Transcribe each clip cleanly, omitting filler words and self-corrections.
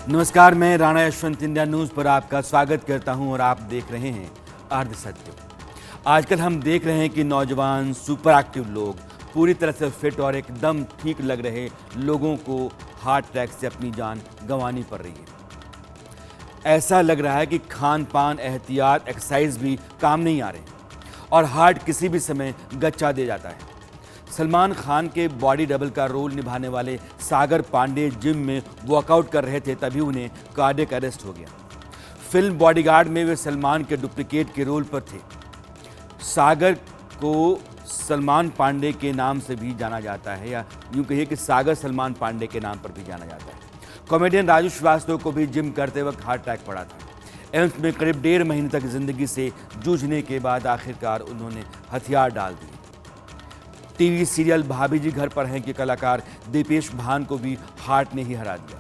नमस्कार, मैं Rana Yashwant India news पर आपका स्वागत करता हूं और आप देख रहे हैं अर्ध सत्य। आजकल हम देख रहे हैं कि नौजवान सुपर एक्टिव लोग, पूरी तरह से फिट और एकदम ठीक लग रहे लोगों को हार्ट अटैक से अपनी जान गंवानी पड़ रही है। ऐसा लग रहा है कि खान पान, एहतियात, एक्सरसाइज भी काम नहीं आ रहे और हार्ट किसी भी समय गच्चा दे जाता है। सलमान खान के बॉडी डबल का रोल निभाने वाले सागर पांडे जिम में वर्कआउट कर रहे थे, तभी उन्हें कार्डियक अरेस्ट हो गया। फिल्म बॉडीगार्ड में वे सलमान के डुप्लीकेट के रोल पर थे। सागर को सलमान पांडे के नाम से भी जाना जाता है, या यूं कहिए कि सागर सलमान पांडे के नाम पर भी जाना जाता है। कॉमेडियन राजू श्रीवास्तव को भी जिम करते वक्त हार्ट अटैक पड़ा था। एम्स में करीब 1.5 महीने तक जिंदगी से जूझने के बाद आखिरकार उन्होंने हथियार डाल दिए। टीवी सीरियल भाभी जी घर पर हैं के कलाकार दीपेश भान को भी हार्ट ने ही हरा दिया।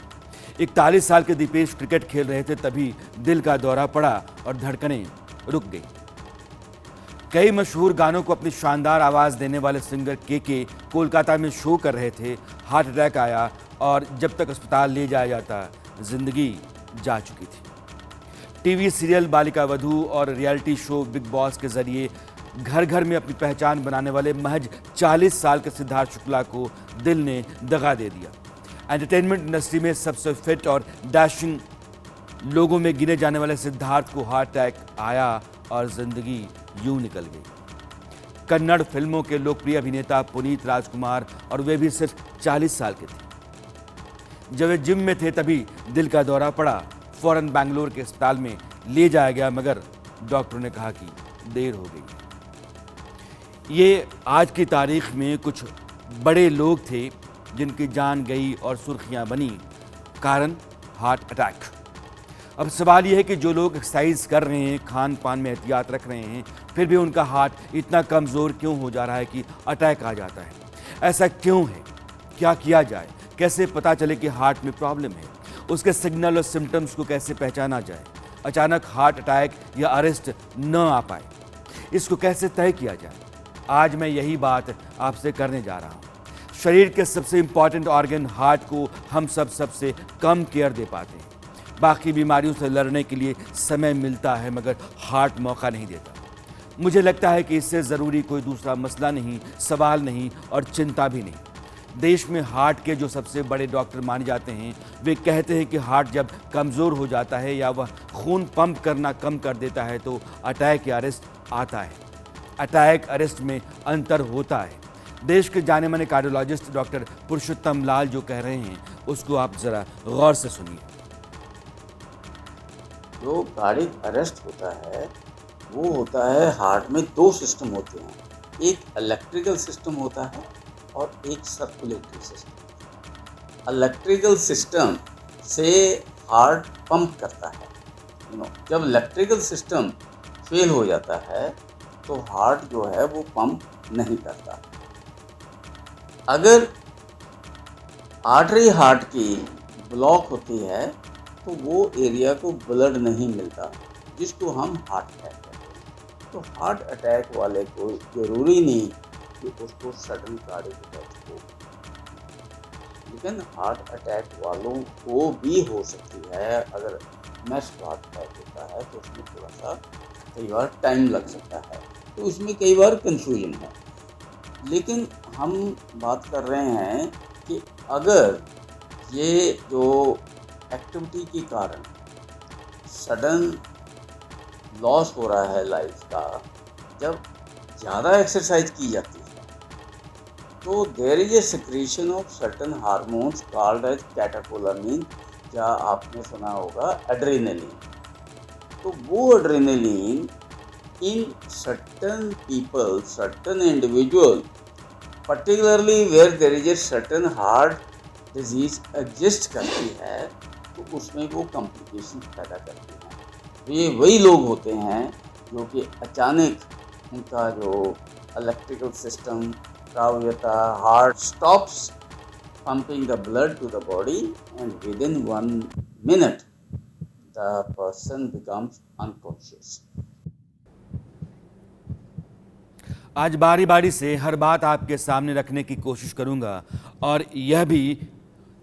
41 साल के दीपेश क्रिकेट खेल रहे थे, तभी दिल का दौरा पड़ा और धड़कनें रुक गई। कई मशहूर गानों को अपनी शानदार आवाज देने वाले सिंगर के कोलकाता में शो कर रहे थे। हार्ट अटैक आया और जब तक अस्पताल ले जाया जाता, जिंदगी जा चुकी थी। टीवी सीरियल बालिका वधू और रियलिटी शो बिग बॉस के जरिए घर घर में अपनी पहचान बनाने वाले महज 40 साल के सिद्धार्थ शुक्ला को दिल ने दगा दे दिया। एंटरटेनमेंट इंडस्ट्री में सबसे फिट और डैशिंग लोगों में गिने जाने वाले सिद्धार्थ को हार्ट अटैक आया और जिंदगी यूं निकल गई। कन्नड़ फिल्मों के लोकप्रिय अभिनेता पुनीत राजकुमार, और वे भी सिर्फ 40 साल के थे। जब वे जिम में थे तभी दिल का दौरा पड़ा। फौरन बैंगलोर के अस्पताल में ले जाया गया, मगर डॉक्टरों ने कहा कि देर हो गई। ये आज की तारीख में कुछ बड़े लोग थे जिनकी जान गई और सुर्खियां बनी, कारण हार्ट अटैक। अब सवाल यह है कि जो लोग एक्सरसाइज कर रहे हैं, खान पान में एहतियात रख रहे हैं, फिर भी उनका हार्ट इतना कमज़ोर क्यों हो जा रहा है कि अटैक आ जाता है? ऐसा क्यों है? क्या किया जाए? कैसे पता चले कि हार्ट में प्रॉब्लम है? उसके सिग्नल और सिम्टम्स को कैसे पहचाना जाए? अचानक हार्ट अटैक या अरेस्ट न आ पाए, इसको कैसे तय किया जाए? आज मैं यही बात आपसे करने जा रहा हूँ। शरीर के सबसे इंपॉर्टेंट ऑर्गन हार्ट को हम सबसे कम केयर दे पाते हैं। बाकी बीमारियों से लड़ने के लिए समय मिलता है, मगर हार्ट मौका नहीं देता। मुझे लगता है कि इससे ज़रूरी कोई दूसरा मसला नहीं, सवाल नहीं और चिंता भी नहीं। देश में हार्ट के जो सबसे बड़े डॉक्टर माने जाते हैं, वे कहते हैं कि हार्ट जब कमज़ोर हो जाता है या वह खून पंप करना कम कर देता है तो अटैक या अरेस्ट आता है। अटैक अरेस्ट में अंतर होता है। देश के जाने माने कार्डियोलॉजिस्ट डॉक्टर पुरुषोत्तम लाल जो कह रहे हैं, उसको आप जरा गौर से सुनिए। जो कार्डियक अरेस्ट होता है वो होता है, हार्ट में दो सिस्टम होते हैं, एक इलेक्ट्रिकल सिस्टम होता है और एक सर्कुलेटरी सिस्टम। इलेक्ट्रिकल सिस्टम से हार्ट पंप करता है। जब इलेक्ट्रिकल सिस्टम फेल हो जाता है तो हार्ट जो है वो पंप नहीं करता। अगर आर्टरी हार्ट की ब्लॉक होती है तो वो एरिया को ब्लड नहीं मिलता, जिसको हम हार्ट अटैक कहते हैं। तो हार्ट अटैक वाले को जरूरी नहीं कि उसको सडन कार्डियक अरेस्ट हो, लेकिन हार्ट अटैक वालों को भी हो सकती है। अगर मैस्ड हार्ट अटैक होता है तो उसमें थोड़ा सा कई बार टाइम लग सकता है, तो उसमें कई बार कंफ्यूजन है। लेकिन हम बात कर रहे हैं कि अगर ये जो एक्टिविटी के कारण सडन लॉस हो रहा है लाइफ का, जब ज़्यादा एक्सरसाइज की जाती है तो there is a secretion of certain hormones called as catecholamine, या आपने सुना होगा एड्रेनलिन। तो वो adrenaline in certain people, certain individual, particularly where there is a certain heart disease exist करती है, तो उसमें वो कॉम्प्लिकेशन पैदा करती है। ये वही लोग होते हैं जो कि अचानक उनका जो इलेक्ट्रिकल सिस्टम खराब हो जाता है, heart stops pumping the blood to the body and within 1 minute the person becomes unconscious. आज बारी बारी से हर बात आपके सामने रखने की कोशिश करूंगा और यह भी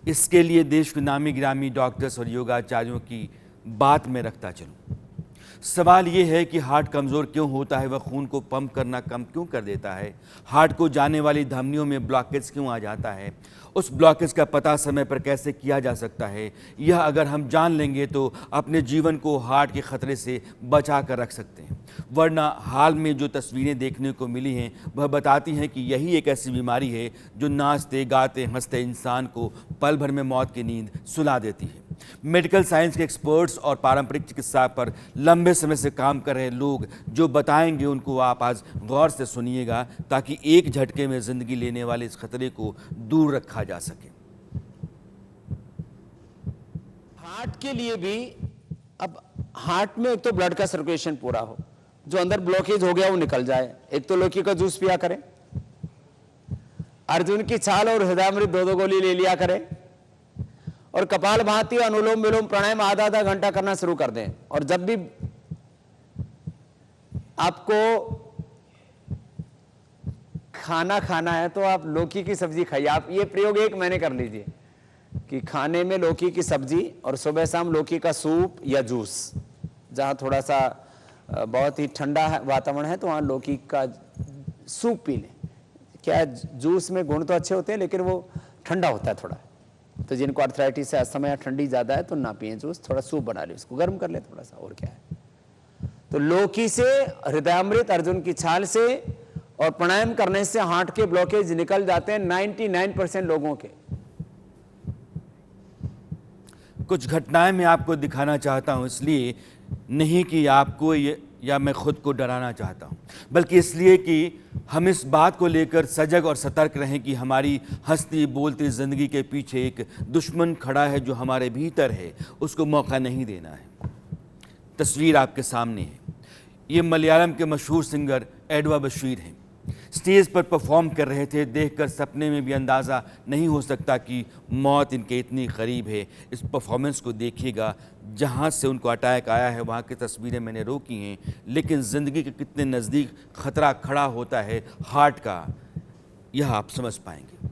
इसके लिए देश के नामी गिरामी डॉक्टर्स और योगाचार्यों की बात में रखता चलूं। सवाल ये है कि हार्ट कमज़ोर क्यों होता है, वह खून को पंप करना कम क्यों कर देता है, हार्ट को जाने वाली धमनियों में ब्लॉकेज क्यों आ जाता है, उस ब्लॉकेज का पता समय पर कैसे किया जा सकता है। यह अगर हम जान लेंगे तो अपने जीवन को हार्ट के खतरे से बचा कर रख सकते हैं। वरना हाल में जो तस्वीरें देखने को मिली हैं वह बताती हैं कि यही एक ऐसी बीमारी है जो नाचते गाते हंसते इंसान को पल भर में मौत की नींद सुला देती है। मेडिकल साइंस के एक्सपर्ट्स और पारंपरिक चिकित्सा पर लंबे समय से काम कर रहे लोग जो बताएंगे उनको आप आज गौर से सुनिएगा, ताकि एक झटके में जिंदगी लेने वाले इस खतरे को दूर रखा जा सके। हार्ट के लिए भी, अब हार्ट में एक तो ब्लड का सर्कुलेशन पूरा हो, जो अंदर ब्लॉकेज हो गया वो निकल जाए। एक तो लौकी का जूस पिया करें, अर्जुन की छाल और हृदयामृत 2-2 गोली ले लिया करें, और कपाल भाती, अनुलोम विलोम प्राणायाम आधा घंटा करना शुरू कर दें। और जब भी आपको खाना खाना है तो आप लौकी की सब्जी खाइए। आप ये प्रयोग 1 महीने कर लीजिए कि खाने में लौकी की सब्जी और सुबह शाम लौकी का सूप या जूस। जहां थोड़ा सा बहुत ही ठंडा वातावरण है तो वहां लौकी का सूप पी लें। क्या जूस में गुण तो अच्छे होते हैं लेकिन वो ठंडा होता है थोड़ा, तो जिनको आर्थराइटिस है, अस्थमा या ठंडी ज्यादा है तो ना पिए जूस, थोड़ा सूप बना ले, उसको गर्म कर ले थोड़ा सा, और क्या है। तो लौकी से, हृदयामृत, अर्जुन की छाल से और प्राणायाम करने से हार्ट के ब्लॉकेज निकल जाते हैं 99% लोगों के। कुछ घटनाएं मैं आपको दिखाना चाहता हूं, इसलिए नहीं कि आपको या मैं खुद को डराना चाहता हूं, बल्कि इसलिए कि हम इस बात को लेकर सजग और सतर्क रहें कि हमारी हंसती बोलती ज़िंदगी के पीछे एक दुश्मन खड़ा है जो हमारे भीतर है, उसको मौका नहीं देना है। तस्वीर आपके सामने है। ये मलयालम के मशहूर सिंगर एडवा बशीर हैं। स्टेज पर परफॉर्म कर रहे थे। देखकर सपने में भी अंदाज़ा नहीं हो सकता कि मौत इनके इतनी करीब है। इस परफॉर्मेंस को देखिएगा, जहाँ से उनको अटैक आया है वहाँ की तस्वीरें मैंने रोकी हैं, लेकिन ज़िंदगी के कितने नज़दीक ख़तरा खड़ा होता है हार्ट का, यह आप समझ पाएंगे।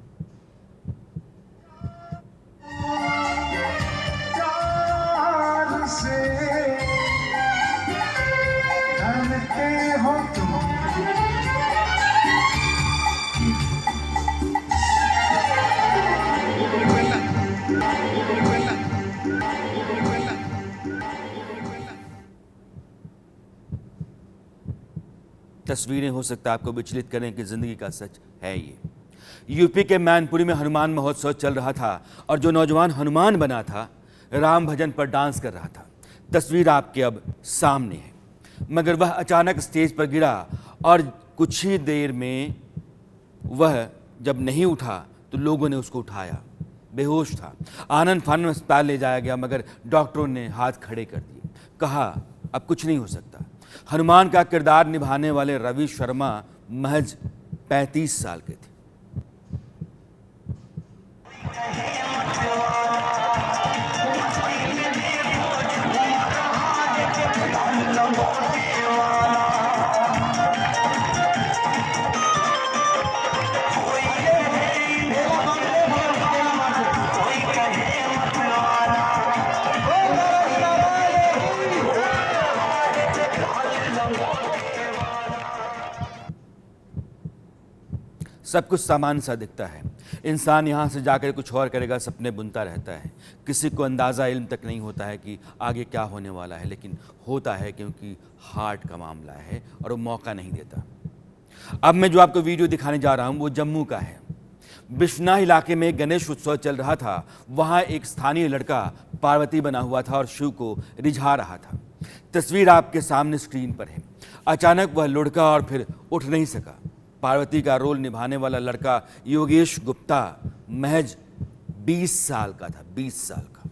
तस्वीरें हो सकता है आपको विचलित करें कि जिंदगी का सच है ये। यूपी के मैनपुरी में हनुमान महोत्सव चल रहा था और जो नौजवान हनुमान बना था राम भजन पर डांस कर रहा था। तस्वीर आपके अब सामने है। मगर वह अचानक स्टेज पर गिरा और कुछ ही देर में वह जब नहीं उठा तो लोगों ने उसको उठाया। बेहोश था, आनंद फानन अस्पताल ले जाया गया, मगर डॉक्टरों ने हाथ खड़े कर दिए। कहा अब कुछ नहीं हो सकता। हनुमान का किरदार निभाने वाले रवि शर्मा महज 35 साल के थे। सब कुछ सामान्य सा दिखता है। इंसान यहाँ से जाकर कुछ और करेगा, सपने बुनता रहता है। किसी को अंदाज़ा इल्म तक नहीं होता है कि आगे क्या होने वाला है, लेकिन होता है क्योंकि हार्ट का मामला है और वो मौका नहीं देता। अब मैं जो आपको वीडियो दिखाने जा रहा हूँ वो जम्मू का है। बिश्ना इलाके में गणेश उत्सव चल रहा था। वहाँ एक स्थानीय लड़का पार्वती बना हुआ था और शिव को रिझा रहा था। तस्वीर आपके सामने स्क्रीन पर है। अचानक वह लुढ़का और फिर उठ नहीं सका। पार्वती का रोल निभाने वाला लड़का योगेश गुप्ता महज 20 साल का था, 20 साल का।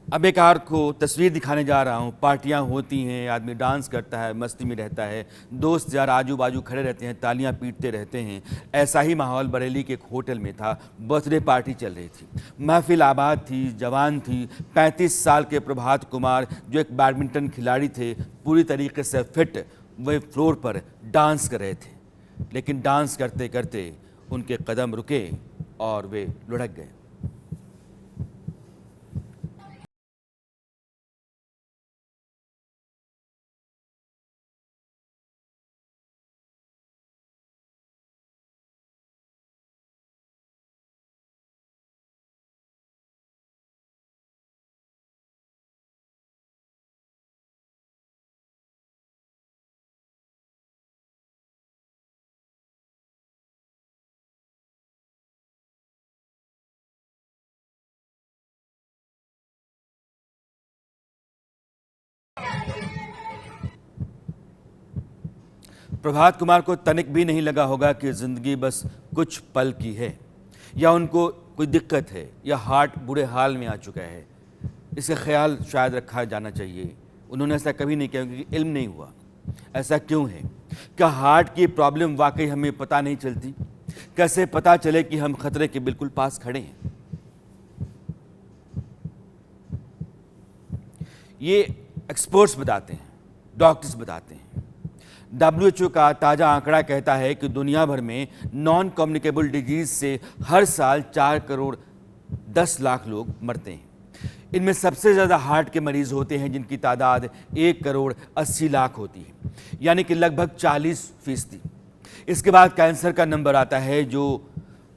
अब एक आपको तस्वीर दिखाने जा रहा हूँ। पार्टियाँ होती हैं, आदमी डांस करता है, मस्ती में रहता है, दोस्त यार आजू बाजू खड़े रहते हैं, तालियां पीटते रहते हैं। ऐसा ही माहौल बरेली के एक होटल में था। बर्थडे पार्टी चल रही थी, महफिल आबाद थी, जवान थी। 35 साल के प्रभात कुमार, जो एक बैडमिंटन खिलाड़ी थे, पूरी तरीके से फिट, वे फ्लोर पर डांस कर रहे थे। लेकिन डांस करते करते उनके कदम रुके और वे लुढ़क गए। प्रभात कुमार को तनिक भी नहीं लगा होगा कि ज़िंदगी बस कुछ पल की है, या उनको कोई दिक्कत है, या हार्ट बुरे हाल में आ चुका है। इसका ख्याल शायद रखा जाना चाहिए। उन्होंने ऐसा कभी नहीं किया क्योंकि इल्म नहीं हुआ। ऐसा क्यों है? क्या हार्ट की प्रॉब्लम वाकई हमें पता नहीं चलती? कैसे पता चले कि हम खतरे के बिल्कुल पास खड़े हैं? ये एक्सपर्ट्स बताते हैं, डॉक्टर्स बताते हैं। WHO का ताज़ा आंकड़ा कहता है कि दुनिया भर में नॉन कम्युनिकेबल डिजीज से हर साल 4 करोड़ 10 लाख लोग मरते हैं। इनमें सबसे ज़्यादा हार्ट के मरीज होते हैं, जिनकी तादाद 1 करोड़ 80 लाख होती है, यानी कि लगभग 40%। इसके बाद कैंसर का नंबर आता है, जो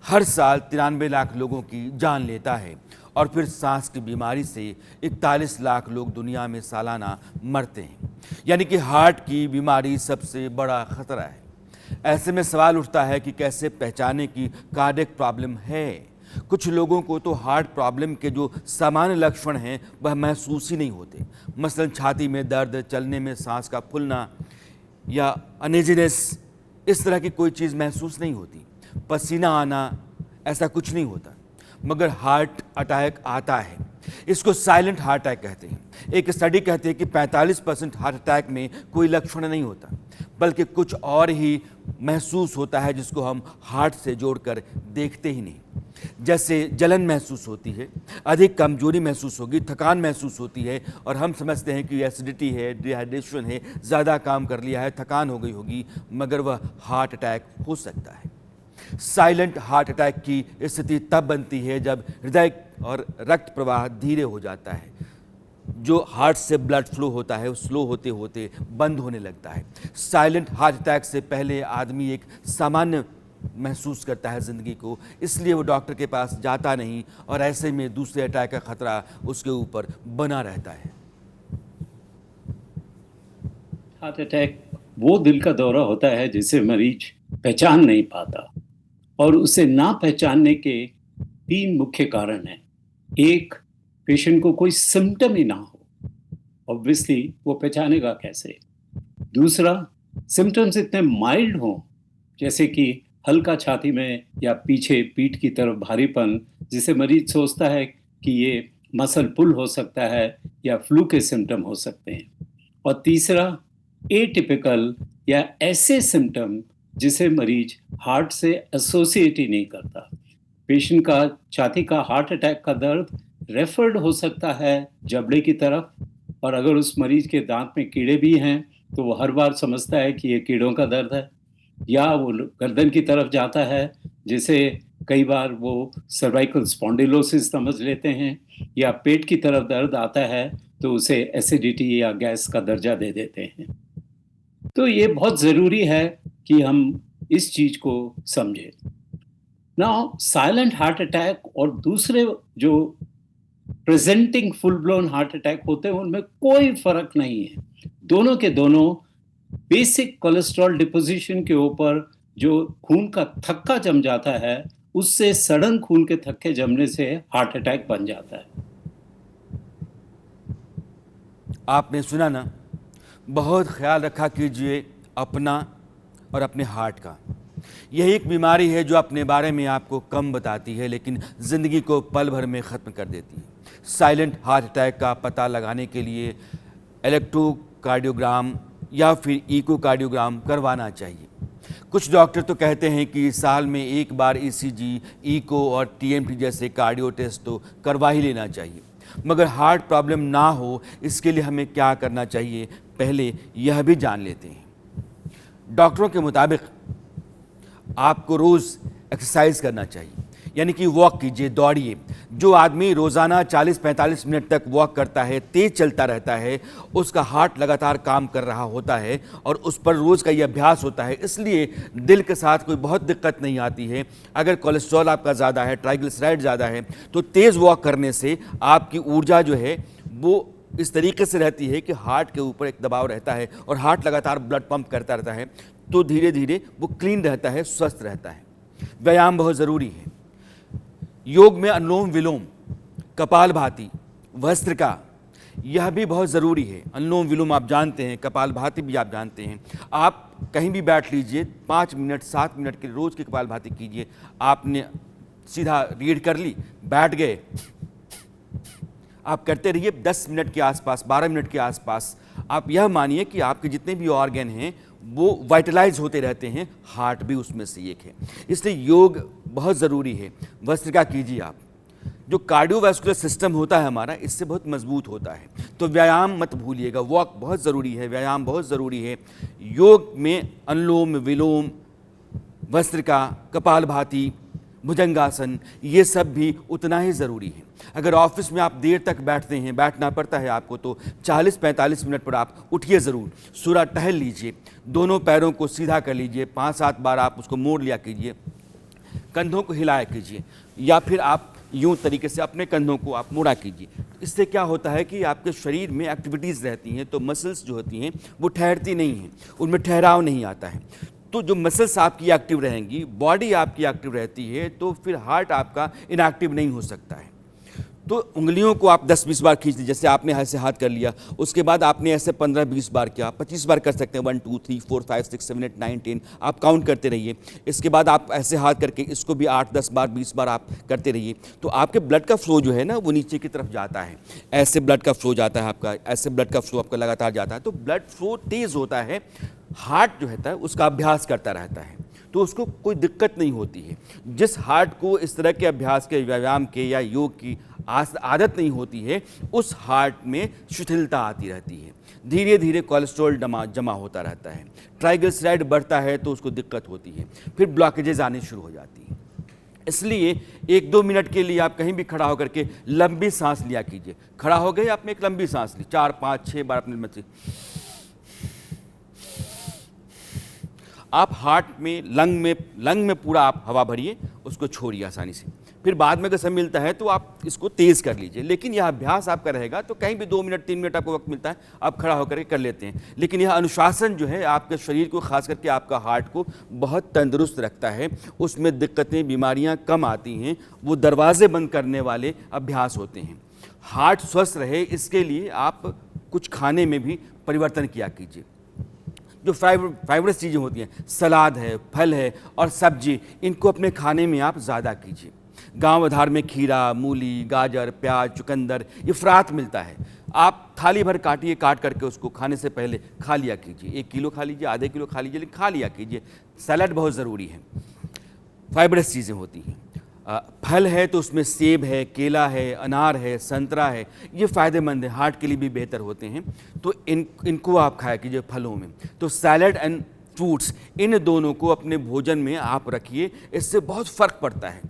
हर साल 93 लाख लोगों की जान लेता है। और फिर सांस की बीमारी से 41 लाख लोग दुनिया में सालाना मरते हैं। यानी कि हार्ट की बीमारी सबसे बड़ा खतरा है। ऐसे में सवाल उठता है कि कैसे पहचाने कि कार्डियक प्रॉब्लम है। कुछ लोगों को तो हार्ट प्रॉब्लम के जो सामान्य लक्षण हैं वह महसूस ही नहीं होते। मसलन छाती में दर्द, चलने में सांस का फूलना या अनेजीनेस, इस तरह की कोई चीज़ महसूस नहीं होती। पसीना आना, ऐसा कुछ नहीं होता। मगर हार्ट अटैक आता है। इसको साइलेंट हार्ट अटैक कहते हैं। एक स्टडी कहती है कि 45% हार्ट अटैक में कोई लक्षण नहीं होता, बल्कि कुछ और ही महसूस होता है, जिसको हम हार्ट से जोड़कर देखते ही नहीं। जैसे जलन महसूस होती है, अधिक कमजोरी महसूस होगी, थकान महसूस होती है, और हम समझते हैं कि एसिडिटी है, डिहाइड्रेशन है, ज़्यादा काम कर लिया है, थकान हो गई होगी, मगर वह हार्ट अटैक हो सकता है। साइलेंट हार्ट अटैक की स्थिति तब बनती है जब हृदय और रक्त प्रवाह धीरे हो जाता है। जो हार्ट से ब्लड फ्लो होता है वो स्लो होते होते बंद होने लगता है। साइलेंट हार्ट अटैक से पहले आदमी एक सामान्य महसूस करता है ज़िंदगी को, इसलिए वो डॉक्टर के पास जाता नहीं, और ऐसे में दूसरे अटैक का खतरा उसके ऊपर बना रहता है। हार्ट अटैक वो दिल का दौरा होता है जिसे मरीज पहचान नहीं पाता, और उसे ना पहचानने के 3 मुख्य कारण हैं। एक, पेशेंट को कोई सिम्टम ही ना हो, ऑब्वियसली वो पहचानेगा कैसे। दूसरा, सिम्टम्स इतने माइल्ड हों, जैसे कि हल्का छाती में या पीछे पीठ की तरफ भारीपन, जिसे मरीज सोचता है कि ये मसल पुल हो सकता है या फ्लू के सिम्टम हो सकते हैं। और तीसरा, एटिपिकल या ऐसे सिम्टम जिसे मरीज हार्ट से एसोसिएट ही नहीं करता। पेशेंट का छाती का हार्ट अटैक का दर्द रेफर्ड हो सकता है जबड़े की तरफ, और अगर उस मरीज के दांत में कीड़े भी हैं तो वो हर बार समझता है कि ये कीड़ों का दर्द है, या वो गर्दन की तरफ जाता है, जिसे कई बार वो सर्वाइकल स्पॉन्डिलोसिस समझ लेते हैं, या पेट की तरफ दर्द आता है तो उसे एसिडिटी या गैस का दर्जा दे देते हैं। तो ये बहुत ज़रूरी है कि हम इस चीज़ को समझें। नाउ साइलेंट हार्ट अटैक और दूसरे जो presenting full blown heart attack होते हैं, उनमें कोई फर्क नहीं है। दोनों के दोनों बेसिक कोलेस्ट्रॉल डिपोजिशन के ऊपर जो खून का थक्का जम जाता है, उससे सडन खून के थक्के जमने से हार्ट अटैक बन जाता है। आपने सुना ना, बहुत ख्याल रखा कीजिए अपना और अपने हार्ट का। यही एक बीमारी है जो अपने बारे में आपको कम बताती है लेकिन ज़िंदगी को पल भर में ख़त्म कर देती है। साइलेंट हार्ट अटैक का पता लगाने के लिए इलेक्ट्रोकार्डियोग्राम या फिर इकोकार्डियोग्राम करवाना चाहिए। कुछ डॉक्टर तो कहते हैं कि साल में एक बार ईसीजी, इको और टीएमटी जैसे कार्डियो टेस्ट तो करवा ही लेना चाहिए। मगर हार्ट प्रॉब्लम ना हो इसके लिए हमें क्या करना चाहिए, पहले यह भी जान लेते हैं। डॉक्टरों के मुताबिक आपको रोज़ एक्सरसाइज करना चाहिए, यानी कि वॉक कीजिए, दौड़िए। जो आदमी रोज़ाना 40-45 मिनट तक वॉक करता है, तेज़ चलता रहता है, उसका हार्ट लगातार काम कर रहा होता है और उस पर रोज़ का ये अभ्यास होता है, इसलिए दिल के साथ कोई बहुत दिक्कत नहीं आती है। अगर कोलेस्ट्रॉल आपका ज़्यादा है, ट्राइग्लिसराइड ज़्यादा है, तो तेज़ वॉक करने से आपकी ऊर्जा जो है वो इस तरीके से रहती है कि हार्ट के ऊपर एक दबाव रहता है और हार्ट लगातार ब्लड पंप करता रहता है, तो धीरे धीरे वो क्लीन रहता है, स्वस्थ रहता है। व्यायाम बहुत ज़रूरी है। योग में अनुलोम विलोम, कपालभाति, भस्त्रिका, यह भी बहुत ज़रूरी है। अनुलोम विलोम आप जानते हैं, कपालभाति भी आप जानते हैं। आप कहीं भी बैठ लीजिए, 5 मिनट 7 मिनट के रोज़ की कपालभाति कीजिए। आपने सीधा रीड कर ली, बैठ गए, आप करते रहिए 10 मिनट के आसपास, 12 मिनट के आसपास। आप यह मानिए कि आपके जितने भी ऑर्गन हैं वो वाइटलाइज होते रहते हैं, हार्ट भी उसमें से एक है। इसलिए योग बहुत ज़रूरी है। भस्त्रिका कीजिए आप। जो कार्डियोवैस्कुलर सिस्टम होता है हमारा, इससे बहुत मजबूत होता है। तो व्यायाम मत भूलिएगा, वॉक बहुत ज़रूरी है, व्यायाम बहुत ज़रूरी है। योग में अनुलोम विलोम, भस्त्रिका, कपालभाति, भुजंगासन, ये सब भी उतना ही ज़रूरी है। अगर ऑफिस में आप देर तक बैठते हैं, बैठना पड़ता है आपको, तो 40-45 मिनट पर आप उठिए ज़रूर। सूरा टहल लीजिए, दोनों पैरों को सीधा कर लीजिए, 5-7 बार आप उसको मोड़ लिया कीजिए, कंधों को हिलाया कीजिए, या फिर आप यूँ तरीके से अपने कंधों को आप मोड़ा कीजिए। इससे क्या होता है कि आपके शरीर में एक्टिविटीज़ रहती हैं, तो मसल्स जो होती हैं वो ठहरती नहीं हैं, उनमें ठहराव नहीं आता है। तो जो मसल्स आपकी एक्टिव रहेंगी, बॉडी आपकी एक्टिव रहती है, तो फिर हार्ट आपका इनएक्टिव नहीं हो सकता है। तो उंगलियों को आप 10-20 बार खींच लीजिए, जैसे आपने ऐसे हाथ कर लिया, उसके बाद आपने ऐसे 15-20 बार किया, 25 बार कर सकते हैं। 1 2 3 4 5 6 7 8 9 10 आप काउंट करते रहिए। इसके बाद आप ऐसे हाथ करके इसको भी 8-10 बार 20 बार आप करते रहिए। तो आपके ब्लड का फ्लो जो है ना, वो नीचे की तरफ जाता है। ऐसे ब्लड का फ्लो जाता है आपका, ऐसे ब्लड का फ्लो आपका लगातार जाता है, तो ब्लड फ्लो तेज़ होता है। हार्ट जो रहता है उसका अभ्यास करता रहता है, तो उसको कोई दिक्कत नहीं होती है। जिस हार्ट को इस तरह के अभ्यास के, व्यायाम के या योग की आदत नहीं होती है, उस हार्ट में शिथिलता आती रहती है। धीरे धीरे कोलेस्ट्रॉल जमा होता रहता है, ट्राइग्लिसराइड बढ़ता है तो उसको दिक्कत होती है, फिर ब्लॉकेजेस आने शुरू हो जाती है। इसलिए 1-2 मिनट के लिए आप कहीं भी खड़ा होकर के लंबी सांस लिया कीजिए। खड़ा हो गए, आपने एक लंबी सांस ली, 4-5-6 बार अपने में से आप हार्ट में, लंग में पूरा आप हवा भरिए, उसको छोड़िए आसानी से। फिर बाद में अगर समय मिलता है तो आप इसको तेज़ कर लीजिए। लेकिन यह अभ्यास आपका रहेगा, तो कहीं भी 2 मिनट 3 मिनट आपको वक्त मिलता है, आप खड़ा होकर के कर लेते हैं। लेकिन यह अनुशासन जो है आपके शरीर को, खास करके आपका हार्ट को बहुत तंदुरुस्त रखता है। उसमें दिक्कतें, बीमारियां कम आती हैं। वो दरवाजे बंद करने वाले अभ्यास होते हैं। हार्ट स्वस्थ रहे इसके लिए आप कुछ खाने में भी परिवर्तन किया कीजिए। जो फाइबरस चीज़ें होती हैं, सलाद है, फल है और सब्जी, इनको अपने खाने में आप ज़्यादा कीजिए। गांव आधार में खीरा, मूली, गाजर, प्याज, चुकंदर, ये फ्रात मिलता है। आप थाली भर काटिए, काट करके उसको खाने से पहले खा लिया कीजिए। 1 किलो खा लीजिए, आधे किलो खा लीजिए, लेकिन खा लिया कीजिए। सलाद बहुत ज़रूरी है, फाइबरस चीज़ें होती हैं। फल है तो उसमें सेब है, केला है, अनार है, संतरा है, ये फ़ायदेमंद है, हार्ट के लिए भी बेहतर होते हैं। तो इनको आप खाया कीजिए फलों में। तो सैलड एंड फ्रूट्स, इन दोनों को अपने भोजन में आप रखिए, इससे बहुत फ़र्क पड़ता है।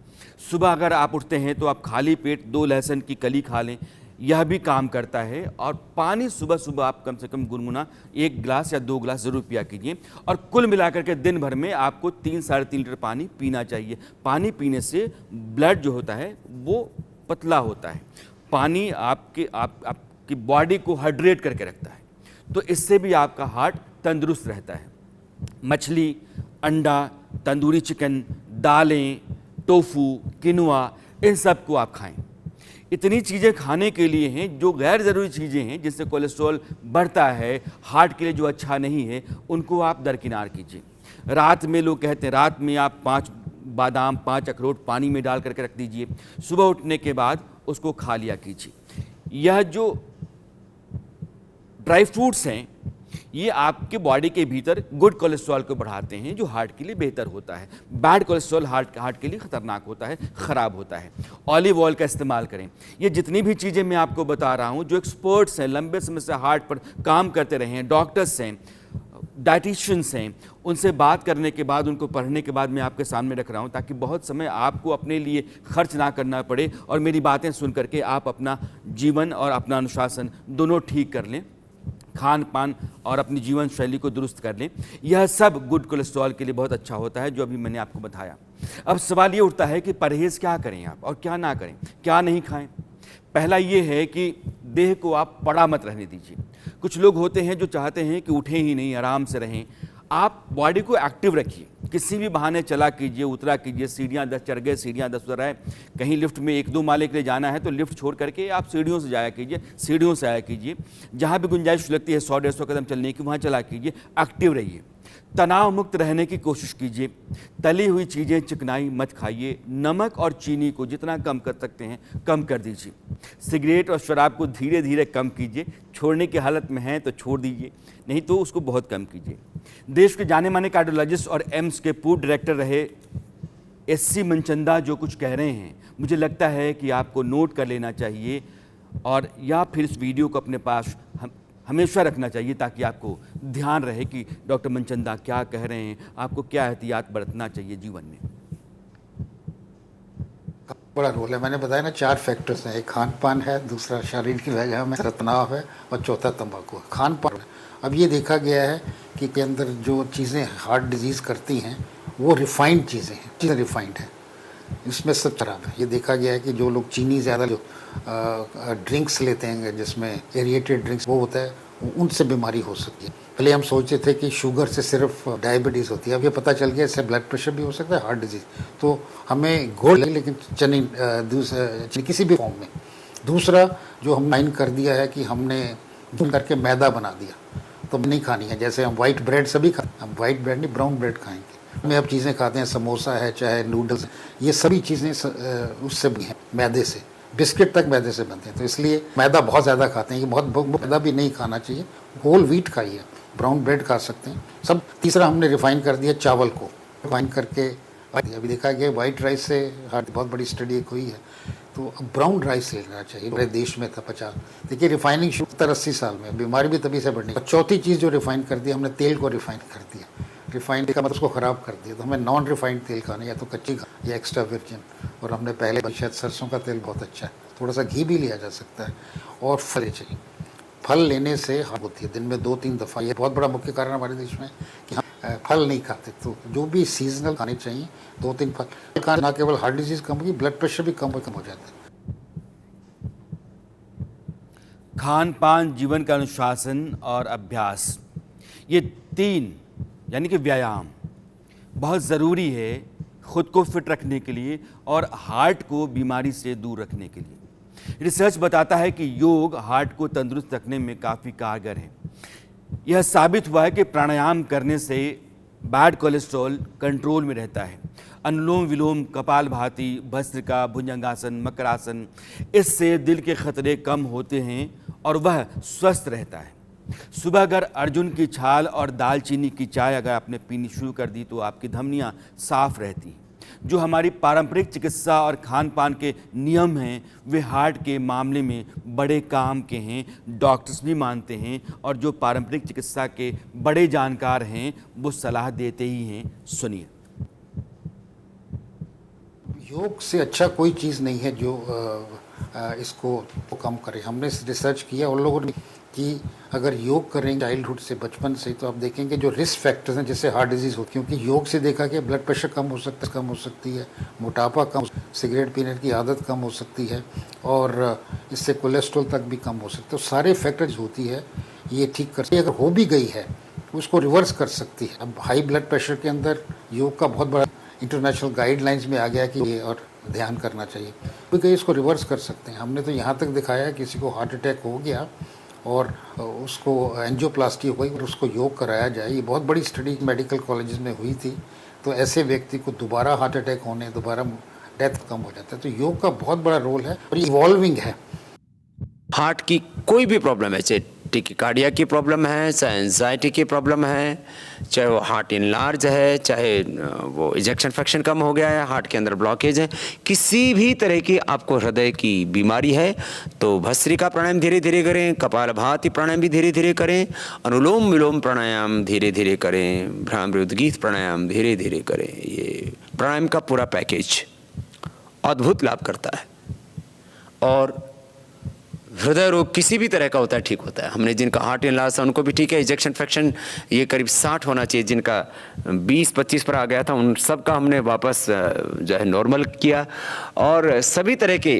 सुबह अगर आप उठते हैं तो आप खाली पेट 2 लहसुन की कली खा लें, यह भी काम करता है। और पानी सुबह सुबह आप कम से कम गुनगुना 1 गिलास या 2 गिलास ज़रूर पिया कीजिए। और कुल मिलाकर के दिन भर में आपको 3-3.5 लीटर पानी पीना चाहिए। पानी पीने से ब्लड जो होता है वो पतला होता है। पानी आपकी बॉडी को हाइड्रेट करके रखता है, तो इससे भी आपका हार्ट तंदुरुस्त रहता है। मछली, अंडा, तंदूरी चिकन, दालें, टोफू, किनुआ, इन सब को आप खाएं। इतनी चीज़ें खाने के लिए हैं। जो गैर ज़रूरी चीज़ें हैं जिससे कोलेस्ट्रॉल बढ़ता है, हार्ट के लिए जो अच्छा नहीं है, उनको आप दरकिनार कीजिए। रात में लोग कहते हैं रात में आप 5 बादाम 5 अखरोट पानी में डाल करके रख दीजिए, सुबह उठने के बाद उसको खा लिया कीजिए। यह जो ड्राई फ्रूट्स हैं ये आपके बॉडी के भीतर गुड कोलेस्ट्रॉल को बढ़ाते हैं जो हार्ट के लिए बेहतर होता है। बैड कोलेस्ट्रॉल हार्ट के लिए खतरनाक होता है, ख़राब होता है। ऑलिव ऑयल का इस्तेमाल करें। ये जितनी भी चीज़ें मैं आपको बता रहा हूँ, जो एक्सपर्ट्स हैं, लंबे समय से हार्ट पर काम करते रहे हैं, डॉक्टर्स हैं, डाइटिशियंस हैं, उनसे बात करने के बाद, उनको पढ़ने के बाद मैं आपके सामने रख रहा हूँ, ताकि बहुत समय आपको अपने लिए खर्च ना करना पड़े और मेरी बातें सुन करके आप अपना जीवन और अपना अनुशासन दोनों ठीक कर लें, खान पान और अपनी जीवन शैली को दुरुस्त कर लें। यह सब गुड कोलेस्ट्रॉल के लिए बहुत अच्छा होता है, जो अभी मैंने आपको बताया। अब सवाल ये उठता है कि परहेज़ क्या करें आप और क्या ना करें, क्या नहीं खाएं। पहला ये है कि देह को आप पड़ा मत रहने दीजिए। कुछ लोग होते हैं जो चाहते हैं कि उठें ही नहीं, आराम से रहें। आप बॉडी को एक्टिव रखिए, किसी भी बहाने चला कीजिए, उतरा कीजिए। सीढ़ियाँ 10 चढ़ गए, सीढ़ियाँ 10 उतर आए, कहीं लिफ्ट में 1-2 माले के लिए जाना है तो लिफ्ट छोड़ करके आप सीढ़ियों से जाया कीजिए, सीढ़ियों से आया कीजिए। जहाँ भी गुंजाइश लगती है 100-150 कदम चलने की, वहाँ चला कीजिए। एक्टिव रहिए, तनाव मुक्त रहने की कोशिश कीजिए। तली हुई चीज़ें, चिकनाई मत खाइए। नमक और चीनी को जितना कम कर सकते हैं कम कर दीजिए। सिगरेट और शराब को धीरे धीरे कम कीजिए। छोड़ने की हालत में हैं तो छोड़ दीजिए, नहीं तो उसको बहुत कम कीजिए। देश के जाने माने कार्डियोलॉजिस्ट और एम्स के पूर्व डायरेक्टर रहे SC मनचंदा जो कुछ कह रहे हैं, मुझे लगता है कि आपको नोट कर लेना चाहिए और या फिर इस वीडियो को अपने पास हमेशा रखना चाहिए, ताकि आपको ध्यान रहे कि डॉक्टर मनचंदा क्या कह रहे हैं, आपको क्या एहतियात बरतना चाहिए जीवन में। बड़ा रोल है। मैंने बताया ना 4 फैक्टर्स हैं। एक खान पान है, दूसरा शारीरिक व्यायाम है, तनाव है और चौथा तंबाकू है। खान पान, अब ये देखा गया है कि के अंदर जो चीज़ें हार्ट डिजीज़ करती हैं वो रिफाइंड चीज़ें हैं, चीज़ें रिफाइंड हैं, इसमें सब खराब है। ये देखा गया है कि जो लोग चीनी ज़्यादा, जो ड्रिंक्स लेते हैं जिसमें एरिएटेड ड्रिंक्स, वो होता है, उनसे बीमारी हो सकती है। पहले हम सोचते थे कि शुगर से सिर्फ डायबिटीज़ होती है, अब ये पता चल गया इससे ब्लड प्रेशर भी हो सकता है, हार्ट डिजीज़। तो हमें घोल, लेकिन चनी किसी भी फॉर्म में। दूसरा जो हम माइंड कर दिया है कि हमने करके मैदा बना दिया तो नहीं खानी है। जैसे हम वाइट ब्रेड सभी खाते हैं, हम वाइट ब्रेड नहीं ब्राउन ब्रेड खाएंगे। में अब चीज़ें खाते हैं, समोसा है चाहे नूडल्स, ये सभी चीज़ें उससे भी हैं, मैदे से। बिस्किट तक मैदे से बनते हैं, तो इसलिए मैदा बहुत ज़्यादा खाते हैं। ये बहुत मैदा भी नहीं खाना चाहिए। होल व्हीट खाइए, ब्राउन ब्रेड खा सकते हैं सब। तीसरा हमने रिफाइन कर दिया चावल को, रिफाइन करके अभी देखा गया वाइट राइस से हार्ट, बहुत बड़ी स्टडी एक हुई है। तो अब ब्राउन राइस लेना चाहिए। पूरे देश में था 50, देखिए रिफाइनिंग शुरू 70-80 साल में, बीमारी भी तभी से बढ़नी। चौथी चीज़ जो रिफाइन कर दिया हमने, तेल को रिफाइन कर दिया। रिफाइंड का मतलब उसको ख़राब कर दिया। तो हमें नॉन रिफाइंड तेल खाना, या तो कच्ची या एक्स्ट्रा वर्जिन। और हमने पहले शायद सरसों का तेल बहुत अच्छा है, थोड़ा सा घी भी लिया जा सकता है। और फल चाहिए, फल लेने से हार्ट होती है दिन में 2-3 दफ़ा। ये बहुत बड़ा मुख्य कारण हमारे देश में कि हम फल नहीं खाते। तो जो भी सीजनल खाने चाहिए 2-3 फल खाना, ना केवल हार्ट डिजीज़ कम होगी, ब्लड प्रेशर भी कम हो जाता है। खान पान, जीवन का अनुशासन और अभ्यास, ये 3 यानी कि व्यायाम बहुत ज़रूरी है ख़ुद को फिट रखने के लिए और हार्ट को बीमारी से दूर रखने के लिए। रिसर्च बताता है कि योग हार्ट को तंदुरुस्त रखने में काफ़ी कारगर है। यह साबित हुआ है कि प्राणायाम करने से बैड कोलेस्ट्रॉल कंट्रोल में रहता है। अनुलोम विलोम, कपालभाति, भस्त्रिका, भुजंगासन, मकरासन, इससे दिल के खतरे कम होते हैं और वह स्वस्थ रहता है। सुबह अगर अर्जुन की छाल और दालचीनी की चाय अगर आपने पीनी शुरू कर दी तो आपकी धमनियाँ साफ रहती हैं। जो हमारी पारंपरिक चिकित्सा और खान पान के नियम हैं वे हार्ट के मामले में बड़े काम के हैं, डॉक्टर्स भी मानते हैं और जो पारंपरिक चिकित्सा के बड़े जानकार हैं वो सलाह देते ही हैं। सुनिए। योग से अच्छा कोई चीज़ नहीं है जो इसको कम करे। हमने रिसर्च किया उन लोगों ने कि अगर योग करेंगे चाइल्डहुड से, बचपन से, तो आप देखेंगे जो रिस्क फैक्टर्स हैं जैसे हार्ट डिजीज़ होती है, क्योंकि योग से देखा कि ब्लड प्रेशर कम हो सकती है, मोटापा कम, सिगरेट पीने की आदत कम हो सकती है और इससे कोलेस्ट्रॉल तक भी कम हो सकता है। तो सारे फैक्टर्स होती है ये ठीक कर सकती है। अगर हो भी गई है उसको रिवर्स कर सकती है। अब हाई ब्लड प्रेशर के अंदर योग का बहुत बड़ा इंटरनेशनल गाइडलाइंस में आ गया कि ये और ध्यान करना चाहिए, क्योंकि इसको रिवर्स कर सकते हैं। हमने तो यहाँ तक दिखाया है किसी को हार्ट अटैक हो गया और उसको एंजियोप्लास्टी हुई और उसको योग कराया जाए। ये बहुत बड़ी स्टडी मेडिकल कॉलेजेस में हुई थी। तो ऐसे व्यक्ति को दोबारा हार्ट अटैक होने, दोबारा डेथ कम हो जाता है। तो योग का बहुत बड़ा रोल है और इवॉल्विंग है। हार्ट की कोई भी प्रॉब्लम है, चाहे टिकिकार्डिया की प्रॉब्लम है, चाहे एंजाइटी की प्रॉब्लम है, चाहे वो हार्ट इनलार्ज है, चाहे वो इजेक्शन फ्रैक्शन कम हो गया है, हार्ट के अंदर ब्लॉकेज है, किसी भी तरह की आपको हृदय की बीमारी है तो भस्त्रिका प्राणायाम धीरे धीरे करें, कपालभाति प्राणायाम भी धीरे धीरे करें, अनुलोम विलोम प्राणायाम धीरे धीरे करें, भ्रामरी उद्गीत प्राणायाम धीरे धीरे करें। ये प्राणायाम का पूरा पैकेज अद्भुत लाभ करता है और हृदय रोग किसी भी तरह का होता है ठीक होता है। हमने जिनका हार्ट इनलार्ज है उनको भी ठीक है, इजेक्शन फ्रैक्शन ये करीब 60 होना चाहिए, जिनका 20-25 पर आ गया था उन सब का हमने वापस जो है नॉर्मल किया। और सभी तरह के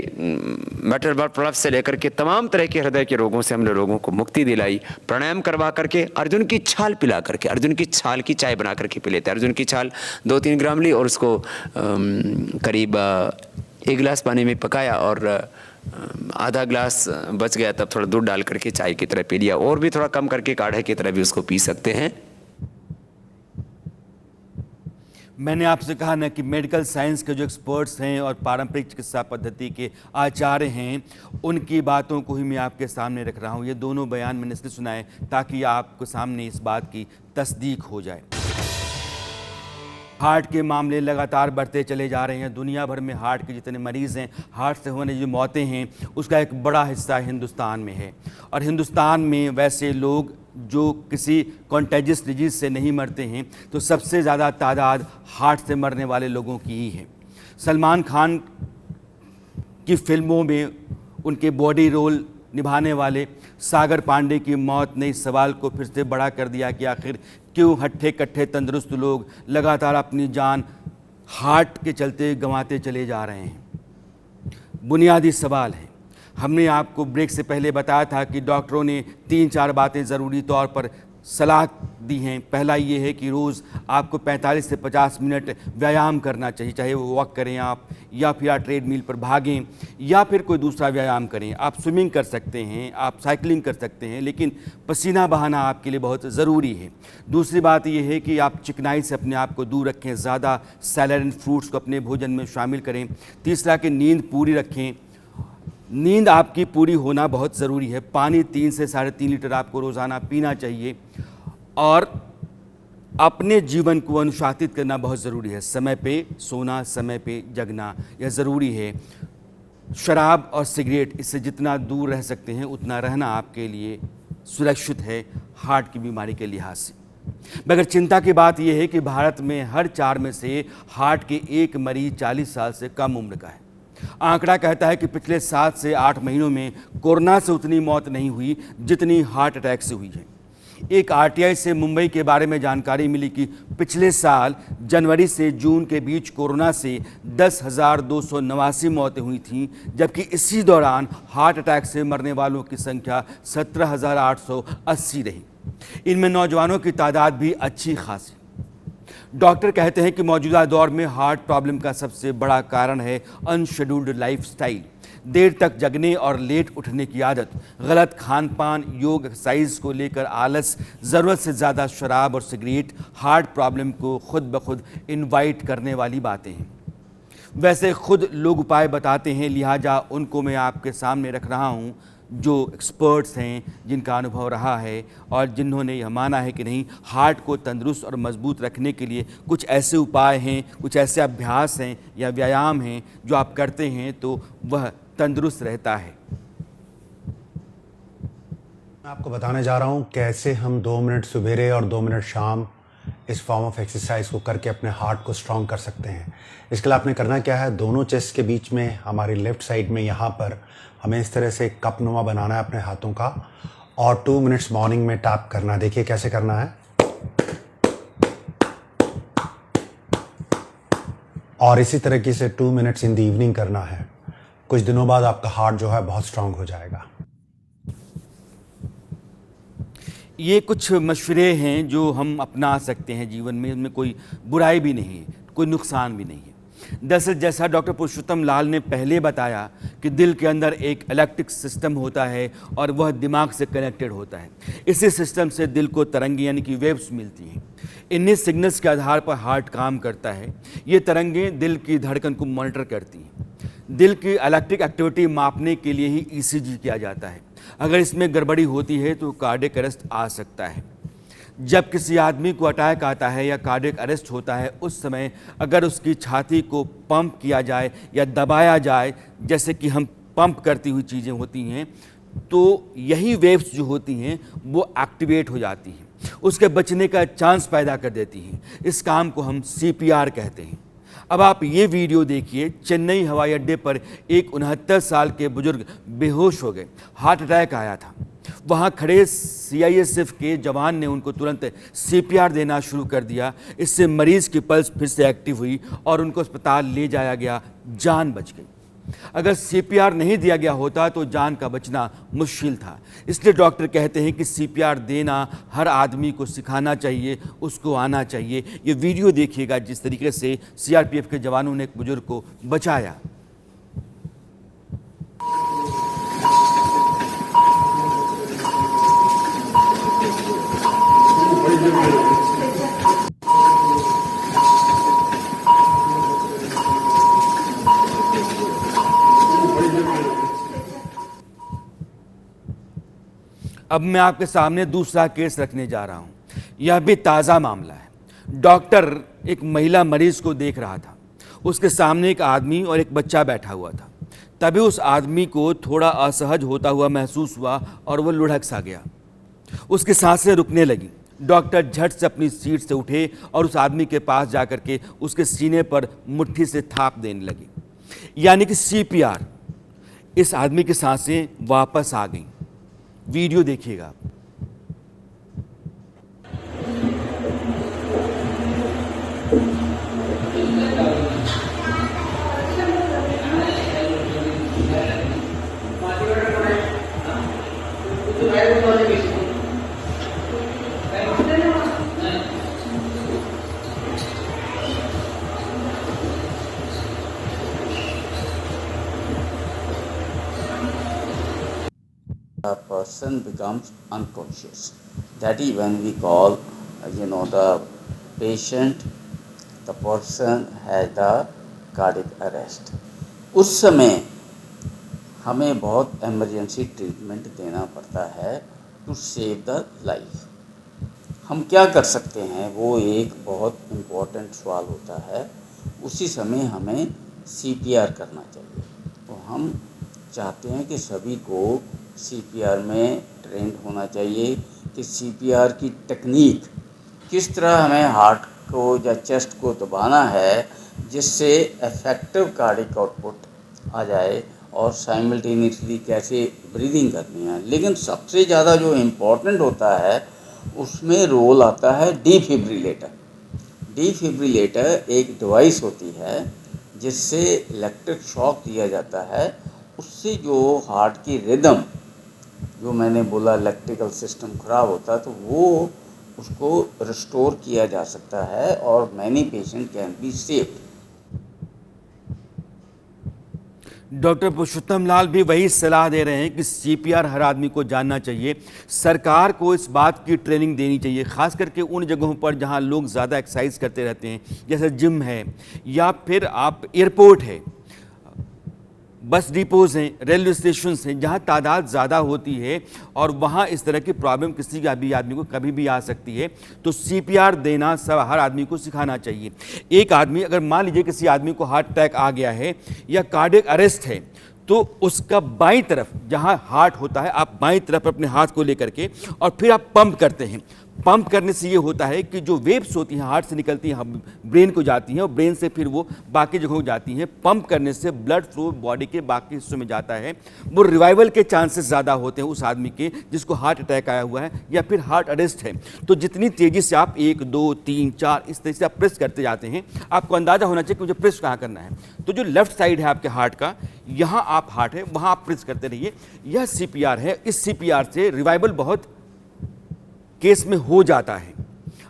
मेटल प्लस से लेकर के तमाम तरह के हृदय के रोगों से हमने लोगों को मुक्ति दिलाई, प्राणायाम करवा करके। अर्जुन की छाल पिला करके, अर्जुन की छाल की चाय बना करके पी लेते हैं। अर्जुन की छाल 2-3 ग्राम ली और उसको करीब 1 गिलास पानी में पकाया और आधा ग्लास बच गया तब थोड़ा दूध डाल करके चाय की तरह पी लिया, और भी थोड़ा कम करके काढ़े की तरह भी उसको पी सकते हैं। मैंने आपसे कहा ना कि मेडिकल साइंस के जो एक्सपर्ट्स हैं और पारंपरिक चिकित्सा पद्धति के आचार्य हैं, उनकी बातों को ही मैं आपके सामने रख रहा हूँ। ये दोनों बयान मैंने इसलिए सुनाए ताकि आपको सामने इस बात की तस्दीक हो जाए। हार्ट के मामले लगातार बढ़ते चले जा रहे हैं। दुनिया भर में हार्ट के जितने मरीज़ हैं, हार्ट से होने जो मौतें हैं, उसका एक बड़ा हिस्सा हिंदुस्तान में है। और हिंदुस्तान में वैसे लोग जो किसी कॉन्टेजियस डिजीज़ से नहीं मरते हैं, तो सबसे ज़्यादा तादाद हार्ट से मरने वाले लोगों की ही है। सलमान खान की फिल्मों में उनके बॉडी रोल निभाने वाले सागर पांडे की मौत ने इस सवाल को फिर से बड़ा कर दिया कि आखिर क्यों हट्ठे कट्ठे तंदुरुस्त लोग लगातार अपनी जान हार्ट के चलते गंवाते चले जा रहे हैं। बुनियादी सवाल है। हमने आपको ब्रेक से पहले बताया था कि डॉक्टरों ने 3-4 बातें ज़रूरी तौर पर सलाह दी हैं। पहला ये है कि रोज़ आपको 45 से 50 मिनट व्यायाम करना चाहिए, चाहे वो वॉक करें आप, या फिर आप ट्रेडमिल पर भागें, या फिर कोई दूसरा व्यायाम करें। आप स्विमिंग कर सकते हैं, आप साइकिलिंग कर सकते हैं, लेकिन पसीना बहाना आपके लिए बहुत ज़रूरी है। दूसरी बात ये है कि आप चिकनाई से अपने आप को दूर रखें, ज़्यादा सैलड एंड फ्रूट्स को अपने भोजन में शामिल करें। तीसरा कि नींद पूरी रखें। नींद आपकी पूरी होना बहुत ज़रूरी है। पानी 3 से 3.5 लीटर आपको रोज़ाना पीना चाहिए और अपने जीवन को अनुशासित करना बहुत ज़रूरी है। समय पे सोना, समय पे जगना, यह ज़रूरी है। शराब और सिगरेट, इससे जितना दूर रह सकते हैं उतना रहना आपके लिए सुरक्षित है हार्ट की बीमारी के लिहाज से। मगर चिंता की बात यह है कि भारत में हर 4 में से हार्ट के 1 मरीज 40 साल से कम उम्र का है। आंकड़ा कहता है कि पिछले 7 से 8 महीनों में कोरोना से उतनी मौत नहीं हुई जितनी हार्ट अटैक से हुई है। एक आरटीआई से मुंबई के बारे में जानकारी मिली कि पिछले साल जनवरी से जून के बीच कोरोना से 10,289 मौतें हुई थीं, जबकि इसी दौरान हार्ट अटैक से मरने वालों की संख्या 17,880 रही। इनमें नौजवानों की तादाद भी अच्छी खासी। डॉक्टर कहते हैं कि मौजूदा दौर में हार्ट प्रॉब्लम का सबसे बड़ा कारण है अनशेड्यूल्ड लाइफस्टाइल, देर तक जगने और लेट उठने की आदत, गलत खान पान, योग एक्सरसाइज को लेकर आलस, ज़रूरत से ज़्यादा शराब और सिगरेट हार्ट प्रॉब्लम को खुद ब खुद इनवाइट करने वाली बातें हैं। वैसे खुद लोग उपाय बताते हैं, लिहाजा उनको मैं आपके सामने रख रहा हूँ, जो एक्सपर्ट्स हैं, जिनका अनुभव रहा है और जिन्होंने यह माना है कि नहीं, हार्ट को तंदुरुस्त और मजबूत रखने के लिए कुछ ऐसे उपाय हैं, कुछ ऐसे अभ्यास हैं या व्यायाम हैं जो आप करते हैं तो वह तंदुरुस्त रहता है। मैं आपको बताने जा रहा हूँ कैसे हम 2 मिनट सवेरे और 2 मिनट शाम इस फॉर्म ऑफ एक्सरसाइज को करके अपने हार्ट को स्ट्रॉन्ग कर सकते हैं। इसके लिए आपने करना क्या है, दोनों चेस्ट के बीच में हमारी लेफ्ट साइड में यहाँ पर हमें इस तरह से कप नुमा बनाना है अपने हाथों का और 2 मिनट्स मॉर्निंग में टैप करना है। देखिए कैसे करना है, और इसी तरीके से 2 मिनट्स इन द इवनिंग करना है। कुछ दिनों बाद आपका हार्ट जो है बहुत स्ट्रांग हो जाएगा। ये कुछ मशवरे हैं जो हम अपना सकते हैं जीवन में, इनमें कोई बुराई भी नहीं है, कोई नुकसान भी नहीं है। दरअसल जैसा डॉक्टर पुरुषोत्तम लाल ने पहले बताया कि दिल के अंदर एक इलेक्ट्रिक सिस्टम होता है और वह दिमाग से कनेक्टेड होता है। इसी सिस्टम से दिल को तरंगें यानी कि वेव्स मिलती हैं। इन्हीं सिग्नल्स के आधार पर हार्ट काम करता है। ये तरंगें दिल की धड़कन को मॉनिटर करती हैं। दिल की इलेक्ट्रिक एक्टिविटी मापने के लिए ही ईसीजी किया जाता है। अगर इसमें गड़बड़ी होती है तो कार्डियक अरेस्ट आ सकता है। जब किसी आदमी को अटैक आता है या कार्डियक अरेस्ट होता है, उस समय अगर उसकी छाती को पंप किया जाए या दबाया जाए, जैसे कि हम पंप करती हुई चीज़ें होती हैं, तो यही वेव्स जो होती हैं वो एक्टिवेट हो जाती हैं, उसके बचने का चांस पैदा कर देती हैं। इस काम को हम सीपीआर कहते हैं। अब आप ये वीडियो देखिए। चेन्नई हवाई अड्डे पर एक 69 साल के बुजुर्ग बेहोश हो गए, हार्ट अटैक आया था। वहाँ खड़े सीआईएसएफ के जवान ने उनको तुरंत सीपीआर देना शुरू कर दिया। इससे मरीज की पल्स फिर से एक्टिव हुई और उनको अस्पताल ले जाया गया, जान बच गई। अगर सीपीआर नहीं दिया गया होता तो जान का बचना मुश्किल था। इसलिए डॉक्टर कहते हैं कि सीपीआर देना हर आदमी को सिखाना चाहिए, उसको आना चाहिए। ये वीडियो देखिएगा जिस तरीके से सीआरपीएफ के जवानों ने एक बुजुर्ग को बचाया। अब मैं आपके सामने दूसरा केस रखने जा रहा हूं। यह भी ताज़ा मामला है। डॉक्टर एक महिला मरीज को देख रहा था। उसके सामने एक आदमी और एक बच्चा बैठा हुआ था। तभी उस आदमी को थोड़ा असहज होता हुआ महसूस हुआ और वह लुढ़क सा गया। उसकी सांसें रुकने लगी। डॉक्टर झट से अपनी सीट से उठे और उस आदमी के पास जाकर के उसके सीने पर मुट्ठी से थाप देने लगे, यानी कि सीपीआर। इस आदमी की सांसें वापस आ गईं। वीडियो देखिएगा। A person becomes unconscious. That is when we call, the patient, the person has the cardiac arrest. उस समय हमें बहुत इमरजेंसी ट्रीटमेंट देना पड़ता है टू सेव द लाइफ। हम क्या कर सकते हैं, वो एक बहुत इम्पोर्टेंट सवाल होता है। उसी समय हमें सीपीआर करना चाहिए। तो हम चाहते हैं कि सभी को सीपीआर में ट्रेंड होना चाहिए कि सीपीआर की टेक्निक किस तरह हमें हार्ट को या चेस्ट को दबाना है जिससे इफेक्टिव कार्डियक आउटपुट आ जाए और साइमल्टेनियसली कैसे ब्रीदिंग करनी है। लेकिन सबसे ज़्यादा जो इम्पोर्टेंट होता है उसमें रोल आता है डिफिब्रिलेटर। डिफिब्रिलेटर एक डिवाइस होती है जिससे इलेक्ट्रिक शॉक दिया जाता है। उससे जो हार्ट की रिदम, जो मैंने बोला इलेक्ट्रिकल सिस्टम ख़राब होता है, तो वो उसको रिस्टोर किया जा सकता है और many patient can be saved. Doctor Purushottam Lal भी वही सलाह दे रहे हैं कि सीपीआर हर आदमी को जानना चाहिए। सरकार को इस बात की ट्रेनिंग देनी चाहिए, खास करके उन जगहों पर जहां लोग ज़्यादा एक्सरसाइज करते रहते हैं, जैसे जिम है या फिर आप एयरपोर्ट है, बस डिपोज हैं, रेलवे स्टेशन हैं, जहां तादाद ज़्यादा होती है और वहां इस तरह की प्रॉब्लम किसी का भी आदमी को कभी भी आ सकती है। तो सीपीआर देना सब हर आदमी को सिखाना चाहिए। एक आदमी, अगर मान लीजिए किसी आदमी को हार्ट अटैक आ गया है या कार्डियक अरेस्ट है, तो उसका बाईं तरफ जहां हार्ट होता है, आप बाईं तरफ अपने हाथ को लेकर के और फिर आप पंप करते हैं। पंप करने से ये होता है कि जो वेव्स होती हैं हार्ट से निकलती हैं, ब्रेन को जाती हैं और ब्रेन से फिर वो बाकी जगहों जाती हैं। पंप करने से ब्लड फ्लो बॉडी के बाकी हिस्सों में जाता है। वो रिवाइवल के चांसेस ज़्यादा होते हैं उस आदमी के जिसको हार्ट अटैक आया हुआ है या फिर हार्ट अरेस्ट है। तो जितनी तेज़ी से आप 1 2 3 4 इस तरह से आप प्रेस करते जाते हैं, आपको अंदाज़ा होना चाहिए कि मुझे प्रेस कहाँ करना है। तो जो लेफ्ट साइड है आपके हार्ट का, यहाँ आप हार्ट है, वहाँ आप प्रेस करते रहिए। यह सीपीआर है। इस सीपीआर से रिवाइवल बहुत केस में हो जाता है।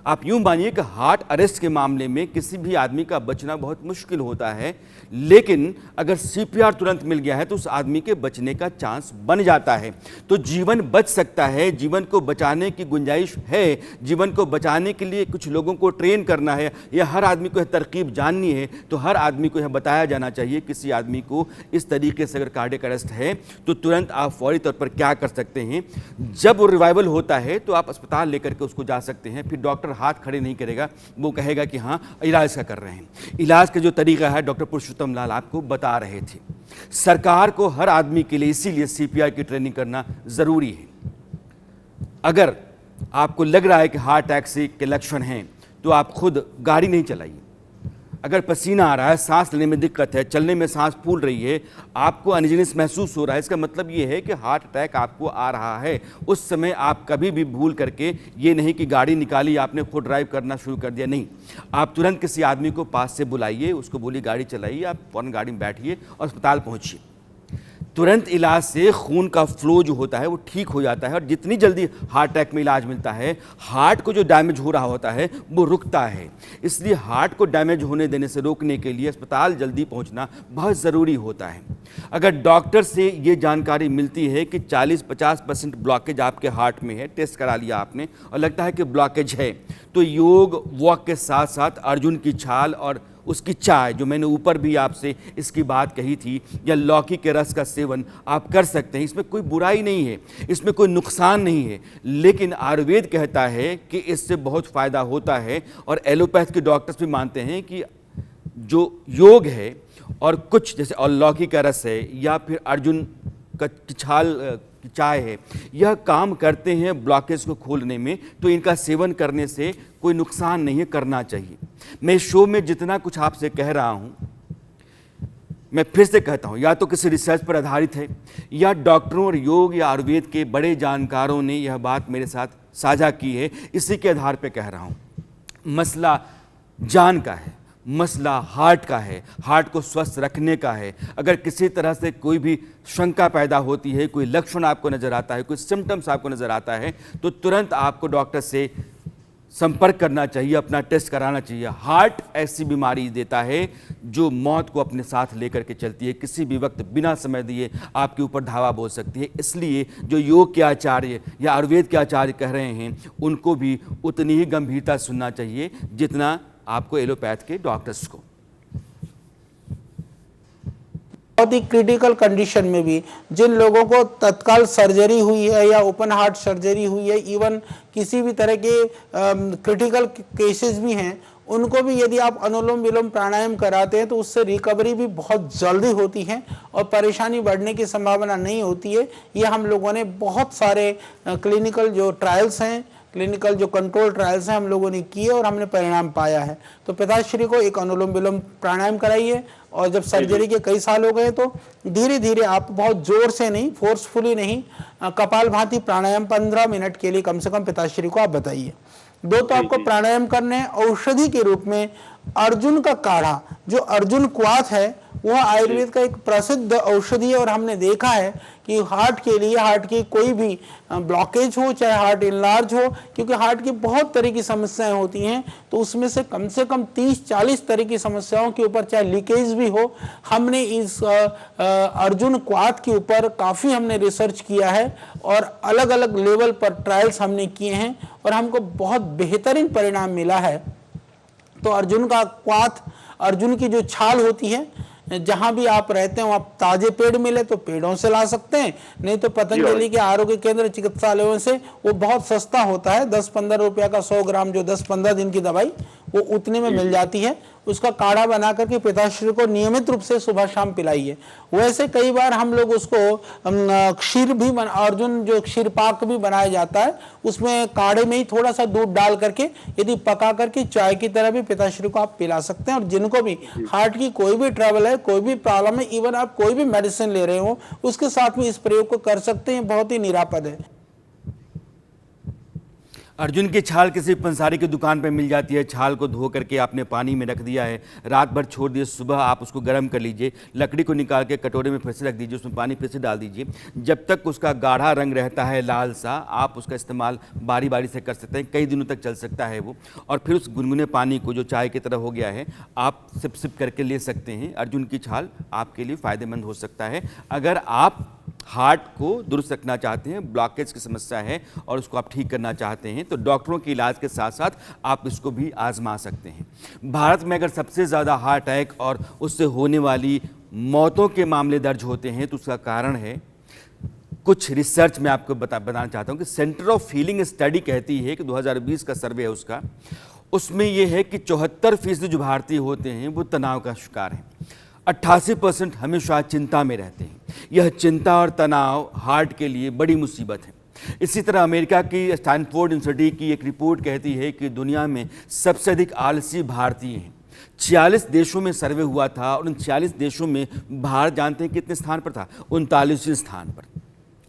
आप यूं मानिए कि हार्ट अरेस्ट के मामले में किसी भी आदमी का बचना बहुत मुश्किल होता है, लेकिन अगर सीपीआर तुरंत मिल गया है तो उस आदमी के बचने का चांस बन जाता है। तो जीवन बच सकता है, जीवन को बचाने की गुंजाइश है। जीवन को बचाने के लिए कुछ लोगों को ट्रेन करना है या हर आदमी को यह तरकीब जाननी है, तो हर आदमी को यह बताया जाना चाहिए किसी आदमी को इस तरीके से अगर कार्डियक अरेस्ट है तो तुरंत आप फौरी तौर पर क्या कर सकते हैं। जब वो रिवाइवल होता है तो आप अस्पताल लेकर के उसको जा सकते हैं। फिर डॉक्टर हाथ खड़े नहीं करेगा, वो कहेगा कि हाँ इलाज का कर रहे हैं। इलाज का जो तरीका है डॉक्टर पुरुषोत्तम लाल आपको बता रहे थे। सरकार को हर आदमी के लिए इसीलिए सीपीआर की ट्रेनिंग करना जरूरी है। अगर आपको लग रहा है कि हार्ट अटैक से के लक्षण हैं तो आप खुद गाड़ी नहीं चलाइए। अगर पसीना आ रहा है, सांस लेने में दिक्कत है, चलने में सांस फूल रही है, आपको अनइजीनेस महसूस हो रहा है, इसका मतलब ये है कि हार्ट अटैक आपको आ रहा है। उस समय आप कभी भी भूल करके ये नहीं कि गाड़ी निकाली आपने, खुद ड्राइव करना शुरू कर दिया, नहीं। आप तुरंत किसी आदमी को पास से बुलाइए, उसको बोलिए गाड़ी चलाइए, आप फौरन गाड़ी में बैठिए और अस्पताल पहुँचिए। तुरंत इलाज से खून का फ्लो जो होता है वो ठीक हो जाता है और जितनी जल्दी हार्ट अटैक में इलाज मिलता है, हार्ट को जो डैमेज हो रहा होता है वो रुकता है। इसलिए हार्ट को डैमेज होने देने से रोकने के लिए अस्पताल जल्दी पहुंचना बहुत ज़रूरी होता है। अगर डॉक्टर से ये जानकारी मिलती है कि 40-50% ब्लॉकेज आपके हार्ट में है, टेस्ट करा लिया आपने और लगता है कि ब्लॉकेज है, तो योग वॉक के साथ साथ अर्जुन की छाल और उसकी चाय, जो मैंने ऊपर भी आपसे इसकी बात कही थी, या लौकी के रस का सेवन आप कर सकते हैं। इसमें कोई बुराई नहीं है, इसमें कोई नुकसान नहीं है, लेकिन आयुर्वेद कहता है कि इससे बहुत फ़ायदा होता है। और एलोपैथ के डॉक्टर्स भी मानते हैं कि जो योग है और कुछ जैसे और लौकी का रस है या फिर अर्जुन का छाल की चाय है, यह काम करते हैं ब्लॉकेज को खोलने में। तो इनका सेवन करने से कोई नुकसान नहीं है, करना चाहिए। मैं इस शो में जितना कुछ आपसे कह रहा हूं, मैं फिर से कहता हूं, या तो किसी रिसर्च पर आधारित है या डॉक्टरों और योग या आयुर्वेद के बड़े जानकारों ने यह बात मेरे साथ साझा की है, इसी के आधार पर कह रहा हूं। मसला जान का है, मसला हार्ट का है, हार्ट को स्वस्थ रखने का है। अगर किसी तरह से कोई भी शंका पैदा होती है, कोई लक्षण आपको नज़र आता है, कोई सिम्टम्स आपको नज़र आता है, तो तुरंत आपको डॉक्टर से संपर्क करना चाहिए, अपना टेस्ट कराना चाहिए। हार्ट ऐसी बीमारी देता है जो मौत को अपने साथ लेकर के चलती है, किसी भी वक्त बिना समय दिए आपके ऊपर धावा बोल सकती है। इसलिए जो योग के आचार्य या आयुर्वेद के आचार्य कह रहे हैं, उनको भी उतनी ही गंभीरता सुनना चाहिए जितना आपको एलोपैथ के डॉक्टर्स को। बहुत ही क्रिटिकल कंडीशन में भी जिन लोगों को तत्काल सर्जरी हुई है या ओपन हार्ट सर्जरी हुई है, इवन किसी भी तरह के क्रिटिकल केसेस भी हैं, उनको भी यदि आप अनुलोम विलोम प्राणायाम कराते हैं तो उससे रिकवरी भी बहुत जल्दी होती है और परेशानी बढ़ने की संभावना नहीं होती है। ये हम लोगों ने बहुत सारे क्लिनिकल जो ट्रायल्स हैं, क्लिनिकल जो कंट्रोल ट्रायल्स हैं, हम लोगों ने किए और हमने परिणाम पाया है। तो पिताश्री को एक अनुलोम विलोम प्राणायाम कराइए और जब सर्जरी के कई साल हो गए तो धीरे धीरे आप बहुत जोर से नहीं, फोर्सफुली नहीं, कपालभाति प्राणायाम 15 मिनट के लिए कम से कम पिताश्री को आप बताइए। दो तो आपको प्राणायाम करने औषधि के रूप में अर्जुन का काढ़ा, जो अर्जुन क्वाथ है, वह आयुर्वेद का एक प्रसिद्ध औषधि है और हमने देखा है कि हार्ट के लिए, हार्ट की कोई भी ब्लॉकेज हो, चाहे हार्ट इनलार्ज हो, क्योंकि हार्ट की बहुत तरह की समस्याएं होती हैं, तो उसमें से कम 30-40 तरह की समस्याओं के ऊपर चाहे लीकेज भी हो, हमने इस अर्जुन क्वाथ के ऊपर काफ़ी हमने रिसर्च किया है और अलग अलग लेवल पर ट्रायल्स हमने किए हैं और हमको बहुत बेहतरीन परिणाम मिला है। तो अर्जुन का क्वाथ, अर्जुन की जो छाल होती है, जहां भी आप रहते हैं आप ताजे पेड़ मिले तो पेड़ों से ला सकते हैं, नहीं तो पतंजलि के आरोग्य केंद्र चिकित्सालयों से वो बहुत सस्ता होता है, 10-15 रुपया का 100 ग्राम जो 10-15 दिन की दवाई वो उतने में मिल जाती है। उसका काढ़ा बना करके पिताश्री को नियमित रूप से सुबह शाम पिलाइए। वैसे कई बार हम लोग उसको क्षीर भी अर्जुन जो क्षीर पाक भी बनाया जाता है, उसमें काढ़े में ही थोड़ा सा दूध डाल करके यदि पका करके चाय की तरह भी पिताश्री को आप पिला सकते हैं। और जिनको भी हार्ट की कोई भी ट्रबल है, कोई भी प्रॉब्लम है, इवन आप कोई भी मेडिसिन ले रहे हो, उसके साथ में इस प्रयोग को कर सकते हैं, बहुत ही निरापद है। अर्जुन की छाल किसी पंसारी की दुकान पर मिल जाती है। छाल को धो करके आपने पानी में रख दिया है, रात भर छोड़ दिए, सुबह आप उसको गर्म कर लीजिए, लकड़ी को निकाल के कटोरे में फिर से रख दीजिए, उसमें पानी फिर से डाल दीजिए। जब तक उसका गाढ़ा रंग रहता है लाल सा, आप उसका इस्तेमाल बारी बारी से कर सकते हैं, कई दिनों तक चल सकता है वो। और फिर उस गुनगुने पानी को जो चाय की तरह हो गया है, आप सिप सिप करके ले सकते हैं। अर्जुन की छाल आपके लिए फ़ायदेमंद हो सकता है अगर आप हार्ट को दुरुस्त रखना चाहते हैं, ब्लॉकेज की समस्या है और उसको आप ठीक करना चाहते हैं, तो डॉक्टरों के इलाज के साथ साथ आप इसको भी आजमा सकते हैं। भारत में अगर सबसे ज़्यादा हार्ट अटैक और उससे होने वाली मौतों के मामले दर्ज होते हैं तो उसका कारण है कुछ रिसर्च में आपको बताना चाहता हूं कि सेंटर ऑफ हीलिंग स्टडी कहती है कि 2020 का सर्वे है उसका, उसमें यह है कि 74% जो भारतीय होते हैं वो तनाव का शिकार हैं। 88% हमेशा चिंता में रहते हैं। यह चिंता और तनाव हार्ट के लिए बड़ी मुसीबत है। इसी तरह अमेरिका की स्टैनफोर्ड यूनिवर्सिटी की एक रिपोर्ट कहती है कि दुनिया में सबसे अधिक आलसी भारतीय हैं। 46 देशों में सर्वे हुआ था और उन 46 देशों में भारत जानते हैं कितने स्थान पर था? 39वें स्थान पर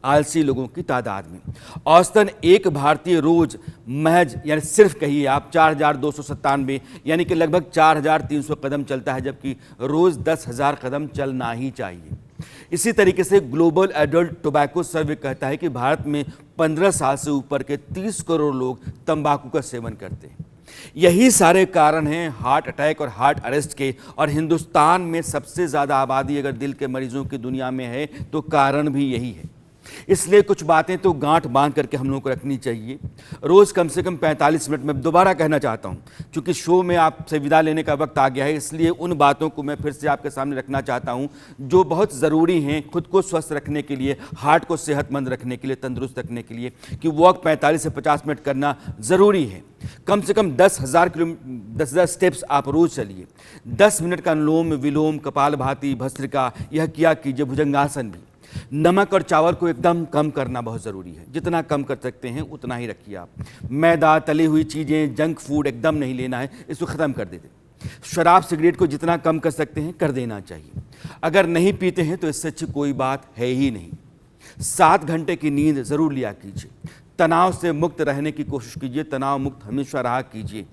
आलसी लोगों की तादाद में। औसतन एक भारतीय रोज महज यानी सिर्फ कहिए आप 4,297 यानी कि लगभग 4,300 कदम चलता है, जबकि रोज 10,000 कदम चलना ही चाहिए। इसी तरीके से ग्लोबल एडल्ट टोबैको सर्वे कहता है कि भारत में 15 साल से ऊपर के 30 करोड़ लोग तंबाकू का सेवन करते हैं। यही सारे कारण हैं हार्ट अटैक और हार्ट अरेस्ट के, और हिंदुस्तान में सबसे ज़्यादा आबादी अगर दिल के मरीजों की दुनिया में है तो कारण भी यही है। इसलिए कुछ बातें तो गांठ बांध करके हम लोगों को रखनी चाहिए। रोज़ कम से कम 45 मिनट में दोबारा कहना चाहता हूं, क्योंकि शो में आपसे विदा लेने का वक्त आ गया है, इसलिए उन बातों को मैं फिर से आपके सामने रखना चाहता हूं जो बहुत ज़रूरी हैं खुद को स्वस्थ रखने के लिए, हार्ट को सेहतमंद रखने के लिए, तंदुरुस्त रखने के लिए, कि वॉक 45 से 50 मिनट करना ज़रूरी है। कम से कम 10,000 स्टेप्स आप रोज़ चलिए। 10 मिनट का अनुलोम विलोम, कपालभाति, भस्त्रिका, यह किया कीजिए। भुजंगासन भी। नमक और चावल को एकदम कम करना बहुत ज़रूरी है। जितना कम कर सकते हैं उतना ही रखिए आप। मैदा, तली हुई चीज़ें, जंक फूड एकदम नहीं लेना है, इसको ख़त्म कर देते। शराब सिगरेट को जितना कम कर सकते हैं कर देना चाहिए। अगर नहीं पीते हैं तो इससे अच्छी कोई बात है ही नहीं। 7 घंटे की नींद ज़रूर लिया कीजिए। तनाव से मुक्त रहने की कोशिश कीजिए, तनाव मुक्त हमेशा रहा कीजिए।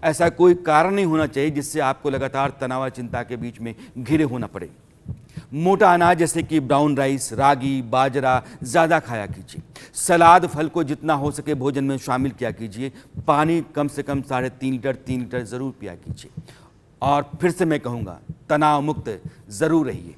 ऐसा कोई कारण नहीं होना चाहिए जिससे आपको लगातार तनाव और चिंता के बीच में घिरे होना पड़े। मोटा अनाज जैसे कि ब्राउन राइस, रागी, बाजरा ज़्यादा खाया कीजिए। सलाद, फल को जितना हो सके भोजन में शामिल किया कीजिए। पानी कम से कम 3.5 लीटर ज़रूर पिया कीजिए। और फिर से मैं कहूँगा, तनाव मुक्त ज़रूर रहिए।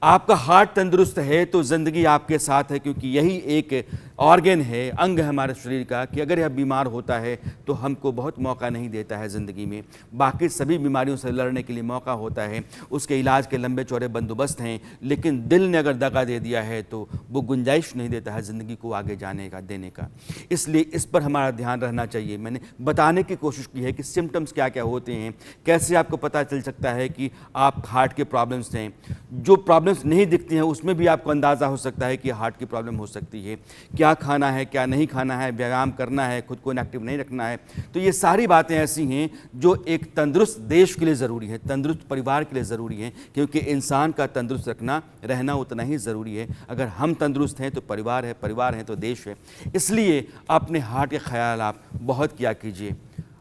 आपका हार्ट तंदुरुस्त है तो ज़िंदगी आपके साथ है, क्योंकि यही एक ऑर्गन है, अंग है हमारे शरीर का, कि अगर यह बीमार होता है तो हमको बहुत मौका नहीं देता है ज़िंदगी में। बाकी सभी बीमारियों से लड़ने के लिए मौका होता है, उसके इलाज के लंबे चौड़े बंदोबस्त हैं, लेकिन दिल ने अगर दगा दे दिया है तो वो गुंजाइश नहीं देता है ज़िंदगी को आगे जाने का, देने का। इसलिए इस पर हमारा ध्यान रहना चाहिए। मैंने बताने की कोशिश की है कि सिम्टम्स क्या क्या होते हैं, कैसे आपको पता चल सकता है कि आप हार्ट के प्रॉब्लम्स हैं। जो प्रॉब्लम्स नहीं दिखती हैं उसमें भी आपको अंदाज़ा हो सकता है कि हार्ट की प्रॉब्लम हो सकती है। क्या खाना है, क्या नहीं खाना है, व्यायाम करना है, खुद को इनएक्टिव नहीं रखना है। तो ये सारी बातें ऐसी हैं जो एक तंदुरुस्त देश के लिए ज़रूरी है, तंदुरुस्त परिवार के लिए ज़रूरी है, क्योंकि इंसान का तंदुरुस्त रहना उतना ही ज़रूरी है। अगर हम तंदुरुस्त हैं तो परिवार है, परिवार है तो देश है। इसलिए अपने हार्ट का ख्याल आप बहुत किया कीजिए।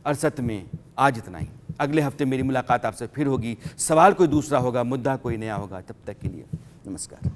अरसत में आज इतना ही। अगले हफ्ते मेरी मुलाकात आपसे फिर होगी। सवाल कोई दूसरा होगा, मुद्दा कोई नया होगा। तब तक के लिए नमस्कार।